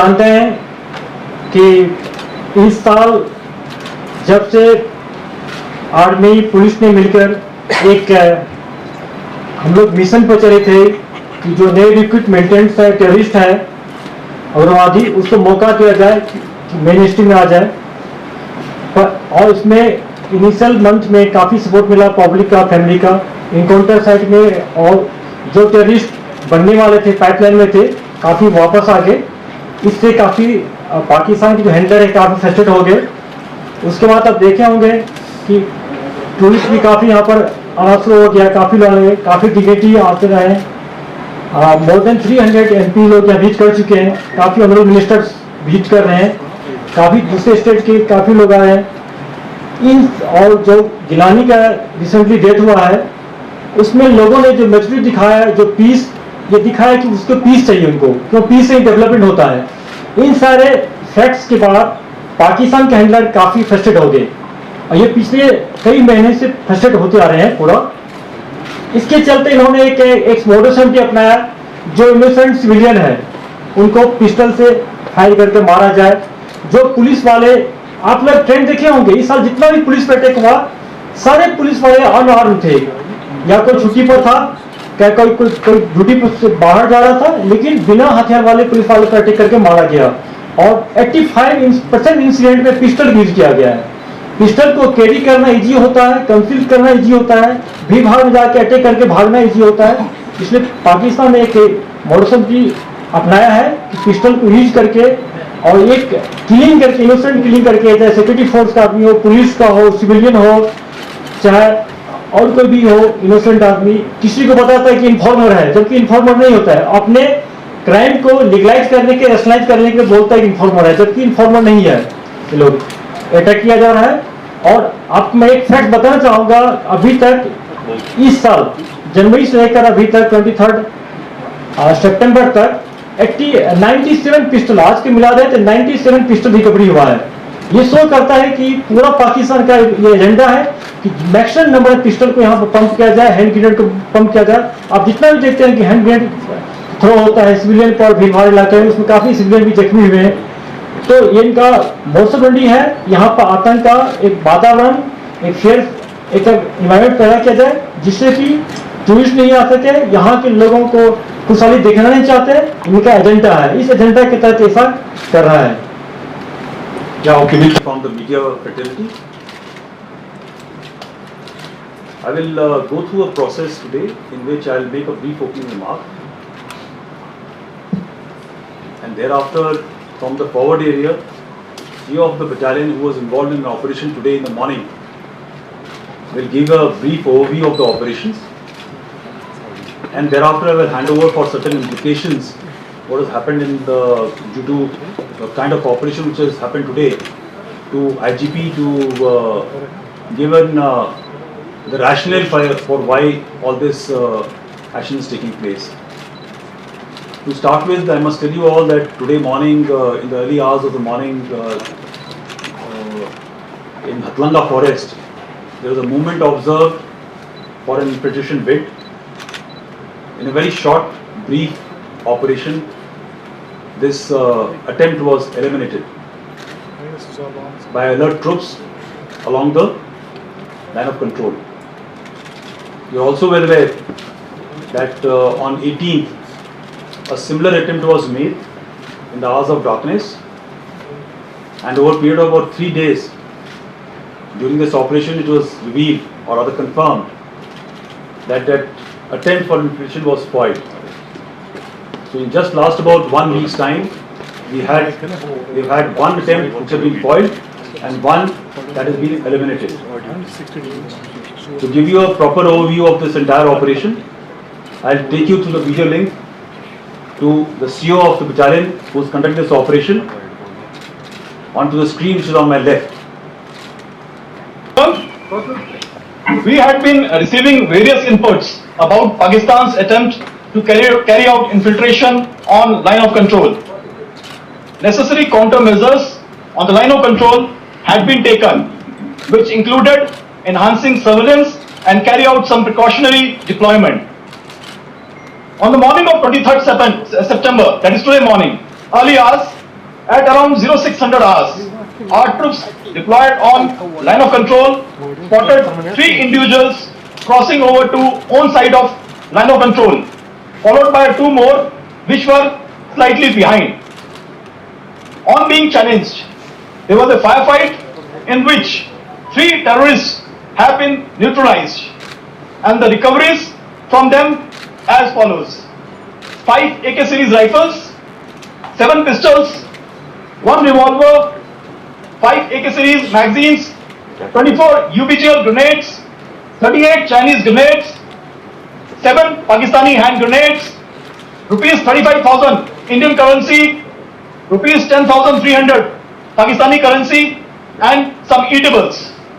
जानते हैं कि इस साल जब से आर्मी पुलिस ने मिलकर एक हम लोग मिशन पर चले थे कि जो नए रिक्रूट मिलिटेंट्स है, टेररिस्ट है, उग्रवादी, उसको मौका दिया जाए कि मेन स्ट्रीम में आ जाए। और इसमें इनिशियल मंथ में काफ़ी सपोर्ट मिला पब्लिक का, फैमिली का, इनकाउंटर साइट में। और जो टेररिस्ट बनने वाले थे, पाइपलाइन में थे, काफ़ी वापस आ गए। इससे काफ़ी पाकिस्तान के जो हैंडलर है काफ़ी फ्रस्ट्रेट हो गए। उसके बाद आप देखे होंगे कि टूरिस्ट भी काफ़ी यहाँ पर आना शुरू हो गया, काफ़ी लोग आए, काफ़ी डिग्नेटरी आते रहे। मोर देन 300 MP लोग यहाँ विजिट कर चुके हैं, काफ़ी ऑनरेबल मिनिस्टर्स विजिट कर रहे हैं, काफ़ी दूसरे स्टेट के काफ़ी लोग आए हैं। इन और जो गिलानी का रिसेंटली डेथ हुआ है, उसमें लोगों ने जो मेच्योरिटी दिखाया है, जो पीस ये दिखाया कि उसको पीस चाहिए उनको, क्यों पीस से डेवलपमेंट होता है। इन सारे फैक्ट्स के बाद पाकिस्तान के हैंडलर काफ़ी फ्रस्ट्रेट हो गए और ये पिछले कई महीने से फ्रस्ट्रेट होते आ रहे हैं पूरा। इसके चलते इन्होंने एक मॉडर्न भी अपनाया, जो इनोसेंट सिविलियन है उनको पिस्टल से फायर करके मारा जाए। जो पुलिस वाले, आप लोग ट्रेंड देखे होंगे, इस साल जितना भी पुलिस पर अटैक हुआ, सारे पुलिस वाले अनआर्म्ड थे, या कोई छुट्टी पर था, क्या कोई ड्यूटी से बाहर जा रहा था, लेकिन बिना हथियार वाले पुलिस वाले पर अटैक करके मारा गया। और 85% इंसिडेंट में पिस्टल यूज किया गया है। पिस्टल को कैरी करना इजी होता है, कंसील करना इजी होता है, भीड़ भाड़ में जाके अटैक करके भागना इजी होता है। इसलिए पाकिस्तान ने एक मॉडर्न भी अपनाया है कि पिस्टल को यूज करके और एक किलिंग करके, इनोसेंट किलिंग करके, चाहे सिक्योरिटी फोर्स का आदमी हो, पुलिस का हो, सिविलियन हो, चाहे और कोई भी हो, इनोसेंट आदमी, किसी को बताता है कि इन्फॉर्मर है, जबकि इन्फॉर्मर नहीं होता है। अपने क्राइम को लीगलाइज करने के, रैशनलाइज करने के बोलता है कि इन्फॉर्मर है, जबकि इन्फॉर्मर नहीं है। ये लोग अटैक किया जा रहा है। और आपको मैं एक फैक्ट बताना चाहूंगा, अभी तक इस साल जनवरी से लेकर अभी तक 23 सितंबर तक 97 पिस्टल, आज के मिला दें तो 97 पिस्टल रिकवरी हुआ है। ये शो करता है कि पूरा पाकिस्तान का ये एजेंडा है कि मैक्सिमम नंबर ऑफ पिस्टल को यहाँ पर पंप किया जाए, हैंड ग्रेनेड को पंप किया जाए। आप जितना भी देखते हैं कि हैंड ग्रेनेड थ्रो होता है सिविलियन पर, भीड़ भाड़ इलाके में, उसमें काफी सिविलियन भी जख्मी हुए हैं। तो ये इनका मोर्चबंदी है, यहाँ पर आतंक का एक वातावरण, एक फेयर एक इन्वायरमेंट पैदा किया जाए, जिससे कि टूरिस्ट नहीं आ सके, यहाँ के लोगों को खुशहाली देखना नहीं चाहते। इनका एजेंडा है, इस एजेंडा के तहत ऐसा कर रहा है। Yeah, okay. From the media fraternity, I will go through a process today in which I will make a brief opening remark, and thereafter, from the forward area, CEO of the battalion who was involved in the operation today in the morning will give a brief overview of the operations, and thereafter I will hand over for certain implications what has happened in the due to the kind of operation which has happened today, to IGP to given the rationale for why all this action is taking place. To start with, I must tell you all that today morning, in the early hours of the morning, in Hatlanga forest, there was a movement observed for an infiltration bid. In a very short, brief operation, this attempt was eliminated by alert troops along the line of control. You are also well aware that on 18th, a similar attempt was made in the hours of darkness, and over a period of about 3 days, during this operation it was revealed or rather confirmed that attempt for infiltration was foiled. So in just last about 1 week's time, we've had one attempt which has been foiled and one that has been eliminated. To give you a proper overview of this entire operation, I'll take you through the video link to the CEO of the battalion who is conducting this operation onto the screen which is on my left. We had been receiving various inputs about Pakistan's attempt to carry out infiltration on line of control. Necessary countermeasures on the line of control had been taken, which included enhancing surveillance and carry out some precautionary deployment. On the morning of 23rd September, that is today morning, early hours, at around 0600 hours, our troops deployed on line of control spotted 3 individuals crossing over to own side of line of control, followed by 2 more which were slightly behind. On being challenged, there was a firefight in which 3 terrorists have been neutralized, and the recoveries from them as follows: 5 AK series rifles, 7 pistols, 1 revolver, 5 AK series magazines, 24 UBGL grenades, 38 Chinese grenades, 7 Pakistani hand grenades, rupees 35,000 Indian currency, rupees 10,300 Pakistani currency, and some eatables.